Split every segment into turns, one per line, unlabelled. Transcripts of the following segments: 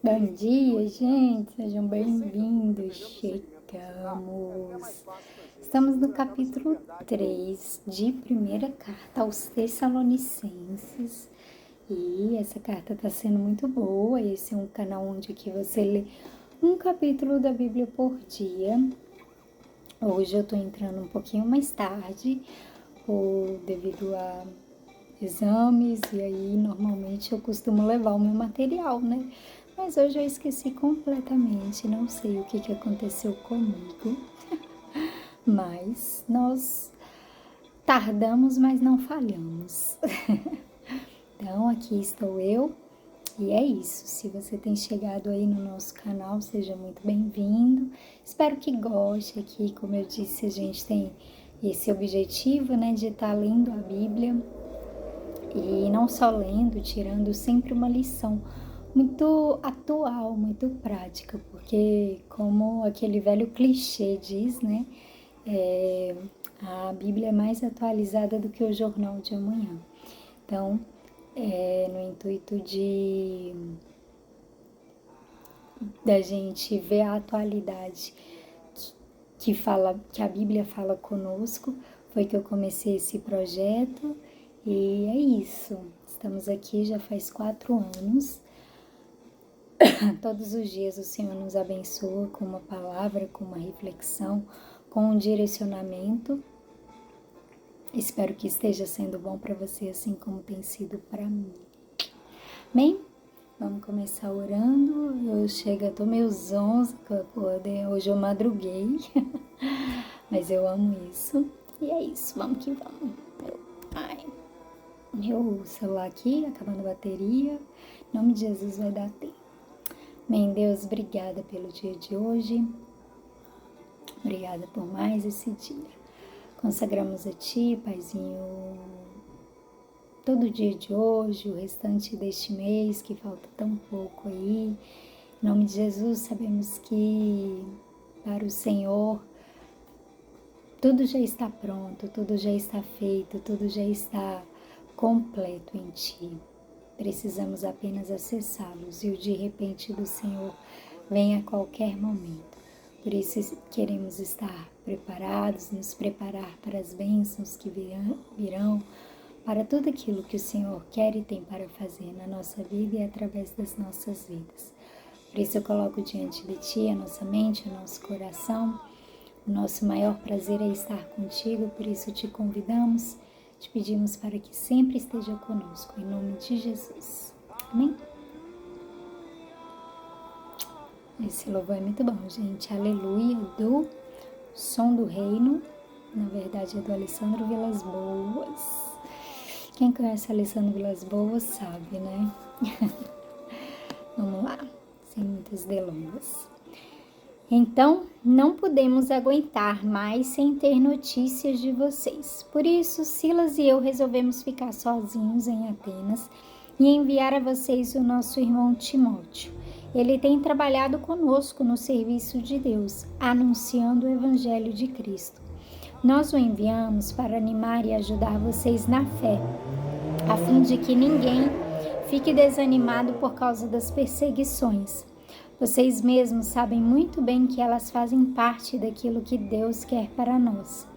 Bom dia, gente, sejam bem-vindos. Chegamos. Estamos no capítulo 3 de primeira carta aos Tessalonicenses. E essa carta está sendo muito boa. Esse é um canal onde que você lê um capítulo da Bíblia por dia. Hoje eu estou entrando um pouquinho mais tarde, devido a exames, e aí normalmente eu costumo levar o meu material, né? Mas hoje eu esqueci completamente, não sei o que aconteceu comigo, mas nós tardamos, mas não falhamos. Então aqui estou eu, e é isso. Se você tem chegado aí no nosso canal, seja muito bem-vindo. Espero que goste aqui, como eu disse, a gente tem esse objetivo, né, de estar lendo a Bíblia. E não só lendo, tirando sempre uma lição muito atual, muito prática, porque como aquele velho clichê diz, né? A Bíblia é mais atualizada do que o jornal de amanhã. Então, no intuito da gente ver a atualidade que a Bíblia fala conosco, foi que eu comecei esse projeto. E é isso, estamos aqui já faz 4 anos. Todos os dias o Senhor nos abençoa com uma palavra, com uma reflexão, com um direcionamento. Espero que esteja sendo bom para você, assim como tem sido para mim. Bem, vamos começar orando. Eu tô meio zonza que eu acordei, hoje eu madruguei, mas eu amo isso. E é isso, vamos que vamos. Meu celular aqui, acabando a bateria. Em nome de Jesus vai dar tempo. Bem, Deus, obrigada pelo dia de hoje. Obrigada por mais esse dia. Consagramos a Ti, Paizinho, todo o dia de hoje, o restante deste mês, que falta tão pouco aí. Em nome de Jesus, sabemos que para o Senhor tudo já está pronto, tudo já está feito, tudo já está completo em Ti. Precisamos apenas acessá-los e o de repente do Senhor vem a qualquer momento. Por isso queremos estar preparados, nos preparar para as bênçãos que virão, para tudo aquilo que o Senhor quer e tem para fazer na nossa vida e através das nossas vidas. Por isso eu coloco diante de Ti a nossa mente, o nosso coração. O nosso maior prazer é estar contigo, por isso te convidamos, te pedimos para que sempre esteja conosco, em nome de Jesus. Amém? Esse louvor é muito bom, gente. Aleluia, do Som do Reino. Na verdade é do Alessandro Vilas Boas. Quem conhece Alessandro Vilas Boas sabe, né? Vamos lá, sem muitas delongas. Então, não podemos aguentar mais sem ter notícias de vocês. Por isso, Silas e eu resolvemos ficar sozinhos em Atenas e enviar a vocês o nosso irmão Timóteo. Ele tem trabalhado conosco no serviço de Deus, anunciando o Evangelho de Cristo. Nós o enviamos para animar e ajudar vocês na fé, a fim de que ninguém fique desanimado por causa das perseguições. Vocês mesmos sabem muito bem que elas fazem parte daquilo que Deus quer para nós.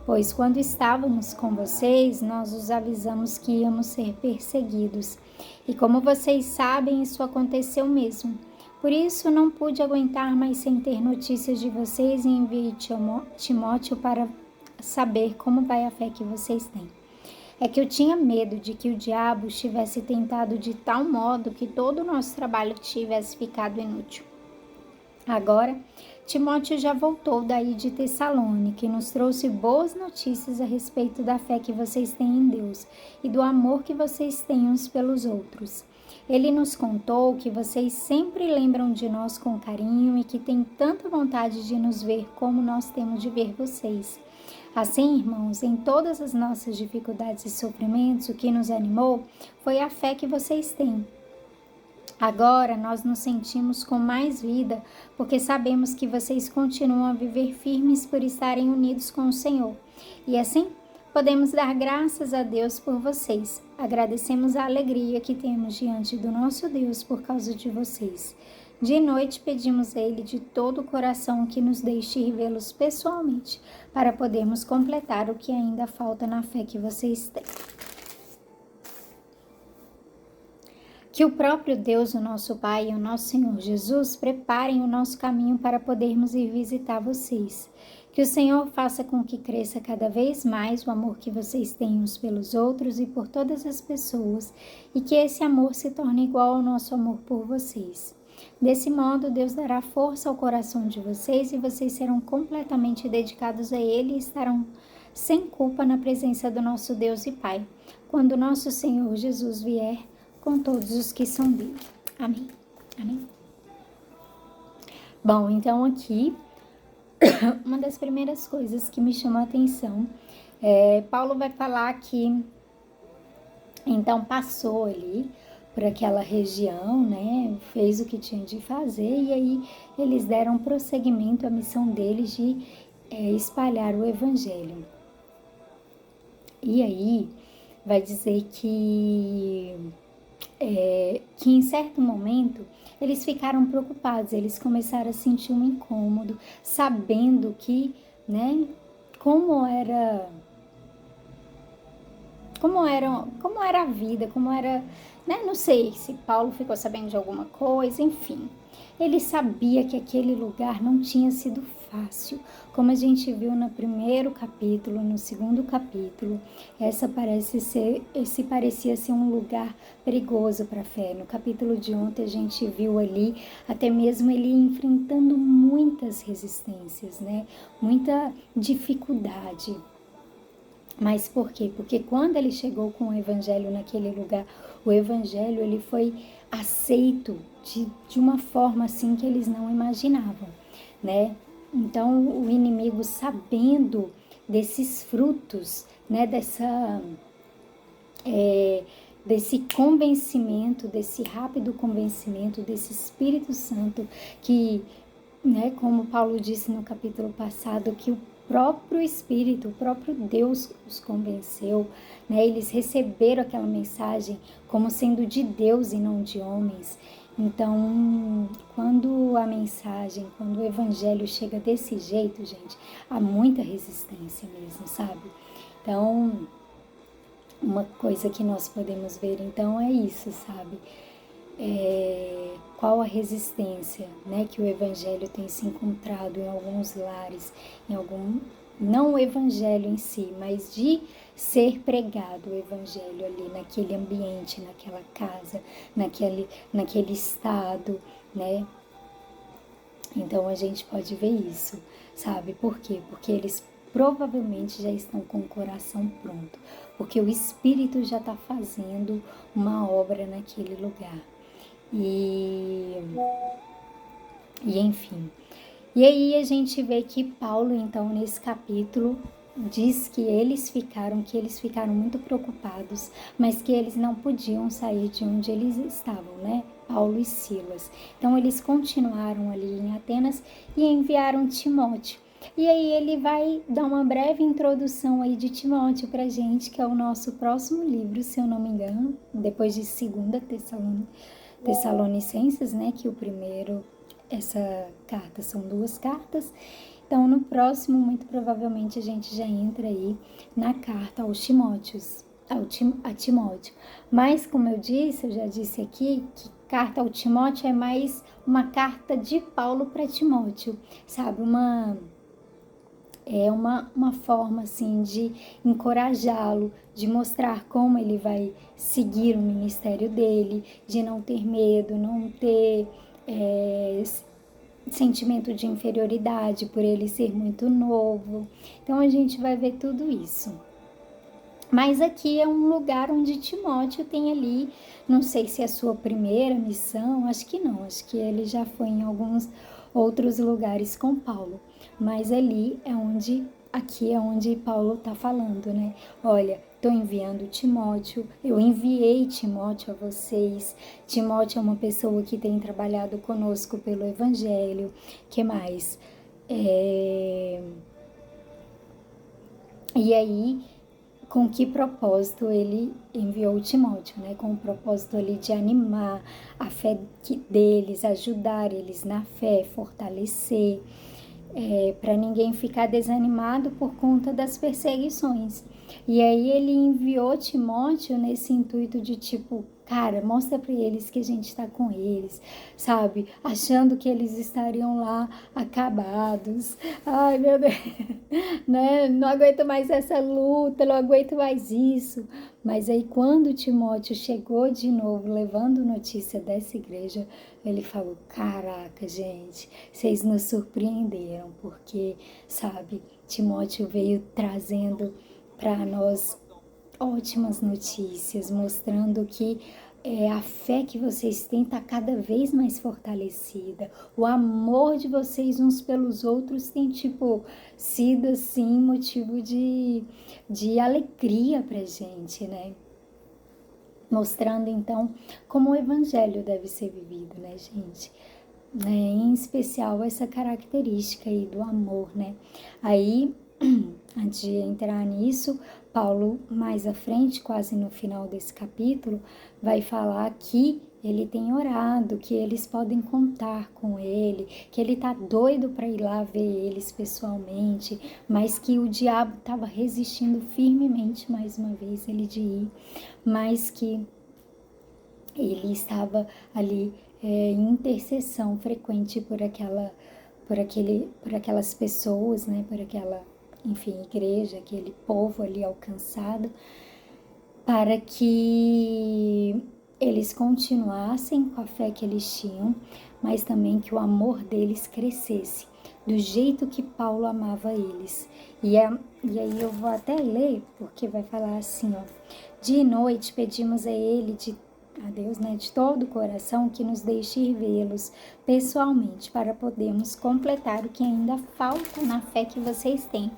Pois quando estávamos com vocês, nós os avisamos que íamos ser perseguidos. E como vocês sabem, isso aconteceu mesmo. Por isso, não pude aguentar mais sem ter notícias de vocês e enviei Timóteo para saber como vai a fé que vocês têm. É que eu tinha medo de que o diabo tivesse tentado de tal modo que todo o nosso trabalho tivesse ficado inútil. Agora, Timóteo já voltou daí de Tessalônica e nos trouxe boas notícias a respeito da fé que vocês têm em Deus e do amor que vocês têm uns pelos outros. Ele nos contou que vocês sempre lembram de nós com carinho e que têm tanta vontade de nos ver como nós temos de ver vocês. Assim, irmãos, em todas as nossas dificuldades e sofrimentos, o que nos animou foi a fé que vocês têm. Agora nós nos sentimos com mais vida, porque sabemos que vocês continuam a viver firmes por estarem unidos com o Senhor. E assim, podemos dar graças a Deus por vocês. Agradecemos a alegria que temos diante do nosso Deus por causa de vocês. De noite pedimos a Ele de todo o coração que nos deixe revê-los pessoalmente, para podermos completar o que ainda falta na fé que vocês têm. Que o próprio Deus, o nosso Pai e o nosso Senhor Jesus preparem o nosso caminho para podermos ir visitar vocês. Que o Senhor faça com que cresça cada vez mais o amor que vocês têm uns pelos outros e por todas as pessoas, e que esse amor se torne igual ao nosso amor por vocês. Desse modo, Deus dará força ao coração de vocês e vocês serão completamente dedicados a Ele e estarão sem culpa na presença do nosso Deus e Pai, quando nosso Senhor Jesus vier com todos os que são dele. Amém. Amém. Bom, então aqui, uma das primeiras coisas que me chamou a atenção, Paulo vai falar que, então, passou ali por aquela região, né, fez o que tinha de fazer, e aí eles deram prosseguimento à missão deles de espalhar o evangelho. E aí, vai dizer que em certo momento eles ficaram preocupados, eles começaram a sentir um incômodo, sabendo que, né, como era a vida, como era, né, não sei se Paulo ficou sabendo de alguma coisa, enfim. Ele sabia que aquele lugar não tinha sido fácil, como a gente viu no primeiro capítulo, no segundo capítulo. Esse parecia ser um lugar perigoso para a fé. No capítulo de ontem a gente viu ali até mesmo ele enfrentando muitas resistências, né? Muita dificuldade. Mas por quê? Porque quando ele chegou com o evangelho naquele lugar, o evangelho ele foi aceito de uma forma assim que eles não imaginavam, né? Então o inimigo, sabendo desses frutos, né, desse convencimento, desse rápido convencimento desse Espírito Santo que, né, como Paulo disse no capítulo passado, que o próprio Espírito, o próprio Deus os convenceu, né? Eles receberam aquela mensagem como sendo de Deus e não de homens. Então, quando o evangelho chega desse jeito, gente, há muita resistência mesmo, sabe? Então, uma coisa que nós podemos ver, então, é isso, sabe? Qual a resistência, né, que o evangelho tem se encontrado em alguns lares, não o evangelho em si, mas de ser pregado o evangelho ali naquele ambiente, naquela casa, naquele estado, né? Então a gente pode ver isso, sabe? Por quê? Porque eles provavelmente já estão com o coração pronto, porque o Espírito já está fazendo uma obra naquele lugar. E enfim. E aí a gente vê que Paulo, então, nesse capítulo, diz que eles ficaram muito preocupados, mas que eles não podiam sair de onde eles estavam, né? Paulo e Silas. Então, eles continuaram ali em Atenas e enviaram Timóteo. E aí ele vai dar uma breve introdução aí de Timóteo pra gente, que é o nosso próximo livro, se eu não me engano, depois de 2 Tessalonicenses, né, que o primeiro, essa carta são 2 cartas. Então, no próximo, muito provavelmente, a gente já entra aí na carta aos Timóteos, a Timóteo. Mas, como eu já disse aqui, que carta ao Timóteo é mais uma carta de Paulo para Timóteo, sabe? Uma forma, assim, de encorajá-lo, de mostrar como ele vai seguir o ministério dele, de não ter medo, não ter sentimento de inferioridade por ele ser muito novo. Então, a gente vai ver tudo isso. Mas aqui é um lugar onde Timóteo tem ali, não sei se é a sua primeira missão, acho que não, acho que ele já foi em alguns outros lugares com Paulo. Mas aqui é onde Paulo está falando, né? Olha, estou enviando Timóteo, eu enviei Timóteo a vocês. Timóteo é uma pessoa que tem trabalhado conosco pelo Evangelho. Que mais? E aí, com que propósito ele enviou Timóteo, né? Com o propósito ali de animar a fé deles, ajudar eles na fé, fortalecer, para ninguém ficar desanimado por conta das perseguições. E aí ele enviou Timóteo nesse intuito de tipo, cara, mostra para eles que a gente está com eles, sabe? Achando que eles estariam lá acabados. Ai, meu Deus, né? Não aguento mais essa luta, não aguento mais isso. Mas aí quando Timóteo chegou de novo levando notícia dessa igreja, ele falou, caraca, gente, vocês nos surpreenderam, porque, sabe, Timóteo veio trazendo para nós ótimas notícias, mostrando que a fé que vocês têm está cada vez mais fortalecida. O amor de vocês uns pelos outros tem, tipo, sido, assim, motivo de alegria pra gente, né? Mostrando, então, como o evangelho deve ser vivido, né, gente? Em especial essa característica aí do amor, né? Aí, antes de entrar nisso, Paulo, mais à frente, quase no final desse capítulo, vai falar que ele tem orado, que eles podem contar com ele, que ele tá doido para ir lá ver eles pessoalmente, mas que o diabo estava resistindo firmemente, mais uma vez, ele de ir, mas que ele estava ali em intercessão frequente por aquelas pessoas, né, por aquela, enfim, igreja, aquele povo ali alcançado, para que eles continuassem com a fé que eles tinham, mas também que o amor deles crescesse, do jeito que Paulo amava eles. E aí eu vou até ler, porque vai falar assim, ó, de noite pedimos a Deus, né, de todo o coração, que nos deixe ir vê-los pessoalmente, para podermos completar o que ainda falta na fé que vocês têm.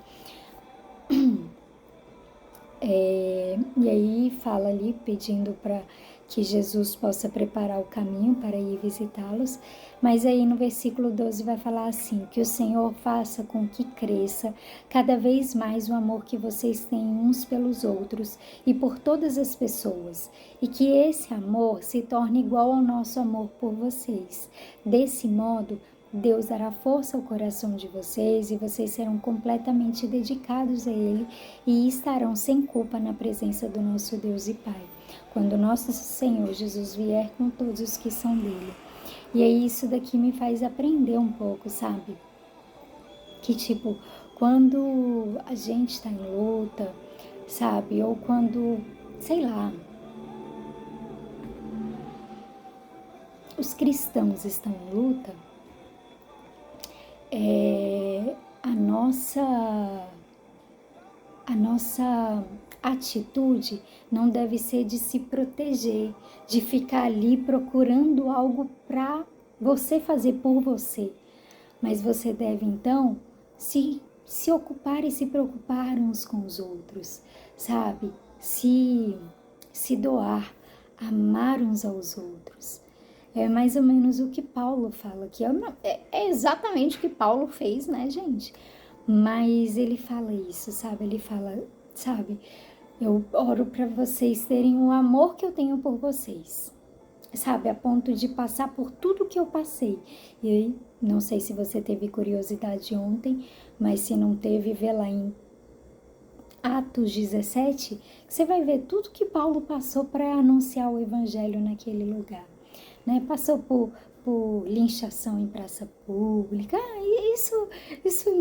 E aí fala ali, pedindo para que Jesus possa preparar o caminho para ir visitá-los, mas aí no versículo 12 vai falar assim, que o Senhor faça com que cresça cada vez mais o amor que vocês têm uns pelos outros e por todas as pessoas, e que esse amor se torne igual ao nosso amor por vocês. Desse modo, Deus dará força ao coração de vocês e vocês serão completamente dedicados a Ele e estarão sem culpa na presença do nosso Deus e Pai, quando nosso Senhor Jesus vier com todos os que são dele. E aí isso daqui me faz aprender um pouco, sabe? Que tipo, quando a gente está em luta, sabe? Ou quando, sei lá, os cristãos estão em luta, a nossa atitude não deve ser de se proteger, de ficar ali procurando algo para você fazer por você. Mas você deve, então, se ocupar e se preocupar uns com os outros, sabe? Se doar, amar uns aos outros. É mais ou menos o que Paulo fala, que é exatamente o que Paulo fez, né, gente? Mas ele fala isso, sabe? Ele fala, sabe? Eu oro para vocês terem o amor que eu tenho por vocês, sabe? A ponto de passar por tudo que eu passei. E aí, não sei se você teve curiosidade ontem, mas se não teve, vê lá em Atos 17, você vai ver tudo que Paulo passou para anunciar o evangelho naquele lugar. Né? Passou por linchação em praça pública, isso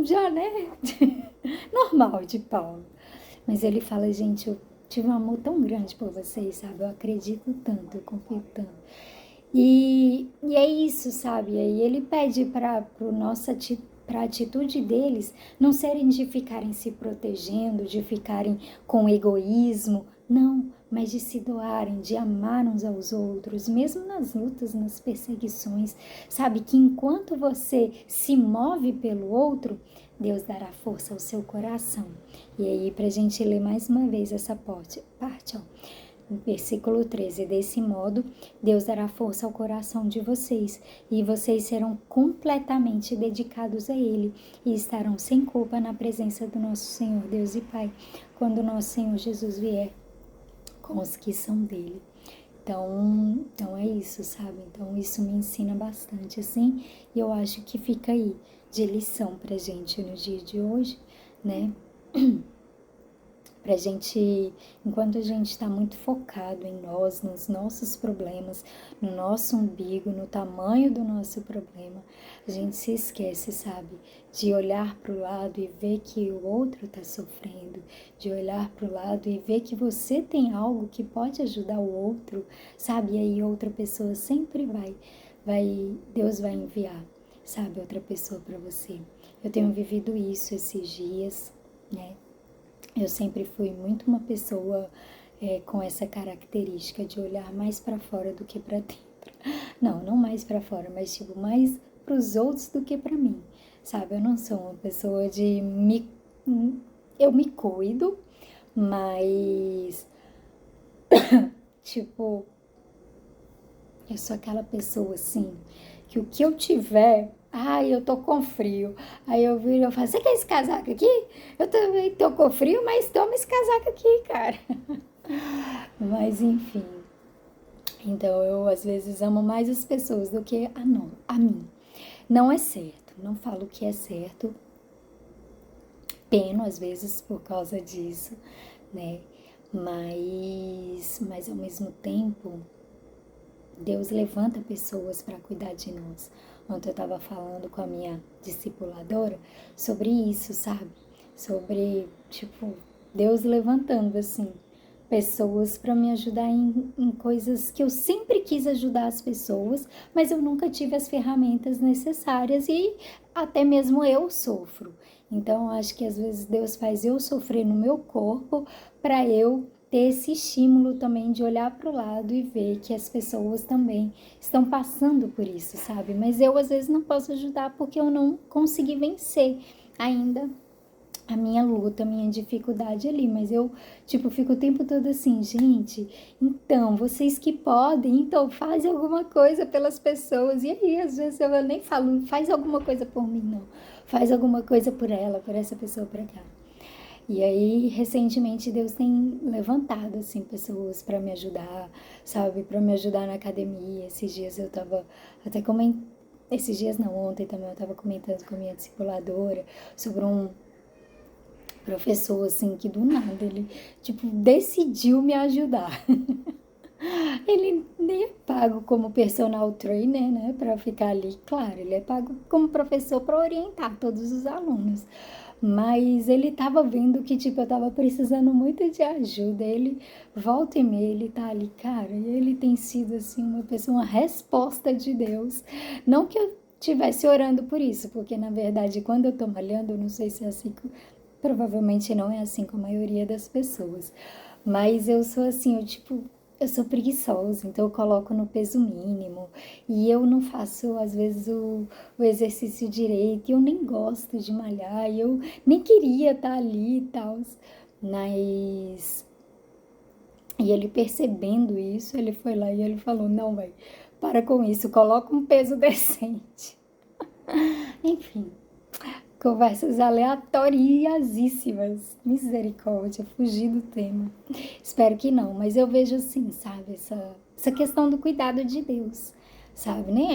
já, né, normal de Paulo. Mas ele fala, gente, eu tive um amor tão grande por vocês, sabe, eu acredito tanto, eu confio tanto. E é isso, sabe, e aí ele pede para a atitude deles não serem de ficarem se protegendo, de ficarem com egoísmo, não, mas de se doarem, de amar uns aos outros, mesmo nas lutas, nas perseguições, sabe que enquanto você se move pelo outro, Deus dará força ao seu coração. E aí, pra gente ler mais uma vez essa parte, ó. Versículo 13: desse modo, Deus dará força ao coração de vocês, e vocês serão completamente dedicados a Ele, e estarão sem culpa na presença do nosso Senhor, Deus e Pai, quando o nosso Senhor Jesus vier com os que são dele. Então é isso, sabe? Então isso me ensina bastante, assim, e eu acho que fica aí de lição pra gente no dia de hoje, né? Pra gente, enquanto a gente tá muito focado em nós, nos nossos problemas, no nosso umbigo, no tamanho do nosso problema, a gente se esquece, sabe? De olhar pro lado e ver que o outro tá sofrendo, de olhar pro lado e ver que você tem algo que pode ajudar o outro, sabe? E aí outra pessoa sempre Deus vai enviar, sabe? Outra pessoa pra você. Eu tenho vivido isso esses dias, né? Eu sempre fui muito uma pessoa com essa característica de olhar mais para fora do que para dentro. Não mais para fora, mas tipo mais para os outros do que para mim, sabe? Eu não sou uma pessoa de eu me cuido, mas tipo eu sou aquela pessoa assim que o que eu tiver, ai, eu tô com frio. Aí eu viro e eu falo, você quer esse casaco aqui? Eu também tô com frio, mas toma esse casaco aqui, cara. Mas enfim. Então eu às vezes amo mais as pessoas do que a mim. Não é certo, não falo que é certo. Peno às vezes por causa disso, né? Mas ao mesmo tempo, Deus levanta pessoas para cuidar de nós. Ontem eu estava falando com a minha discipuladora sobre isso, sabe? Sobre, tipo, Deus levantando, assim, pessoas para me ajudar em coisas que eu sempre quis ajudar as pessoas, mas eu nunca tive as ferramentas necessárias e até mesmo eu sofro. Então, acho que às vezes Deus faz eu sofrer no meu corpo para eu ter esse estímulo também de olhar para o lado e ver que as pessoas também estão passando por isso, sabe? Mas eu às vezes não posso ajudar porque eu não consegui vencer ainda a minha luta, a minha dificuldade ali, mas eu, tipo, fico o tempo todo assim, gente, então, vocês que podem, então faz alguma coisa pelas pessoas, e aí, às vezes eu nem falo, faz alguma coisa por mim, não, faz alguma coisa por ela, por essa pessoa pra cá. E aí, recentemente, Deus tem levantado, assim, pessoas para me ajudar, sabe? Para me ajudar na academia. Esses dias eu tava até comentando, esses dias não, ontem também eu tava comentando com a minha discipuladora sobre um professor, assim, que do nada ele, tipo, decidiu me ajudar. Ele nem é pago como personal trainer, né, para ficar ali. Claro, ele é pago como professor para orientar todos os alunos. Mas ele tava vendo que, tipo, eu tava precisando muito de ajuda. Ele, volta e meia, ele tá ali, cara. E ele tem sido, assim, uma pessoa, uma resposta de Deus. Não que eu estivesse orando por isso, porque, na verdade, quando eu tô malhando, eu não sei se é assim, provavelmente não é assim com a maioria das pessoas. Mas eu sou assim, eu, tipo, eu sou preguiçosa, então eu coloco no peso mínimo e eu não faço, às vezes, o exercício direito, e eu nem gosto de malhar, e eu nem queria estar ali e tal, mas... E ele percebendo isso, ele foi lá e ele falou, não, vai, para com isso, coloca um peso decente. Enfim, conversas aleatoriasíssimas. Misericórdia, fugir do tema. Espero que não, mas eu vejo assim, sabe? Essa questão do cuidado de Deus, sabe? Nem é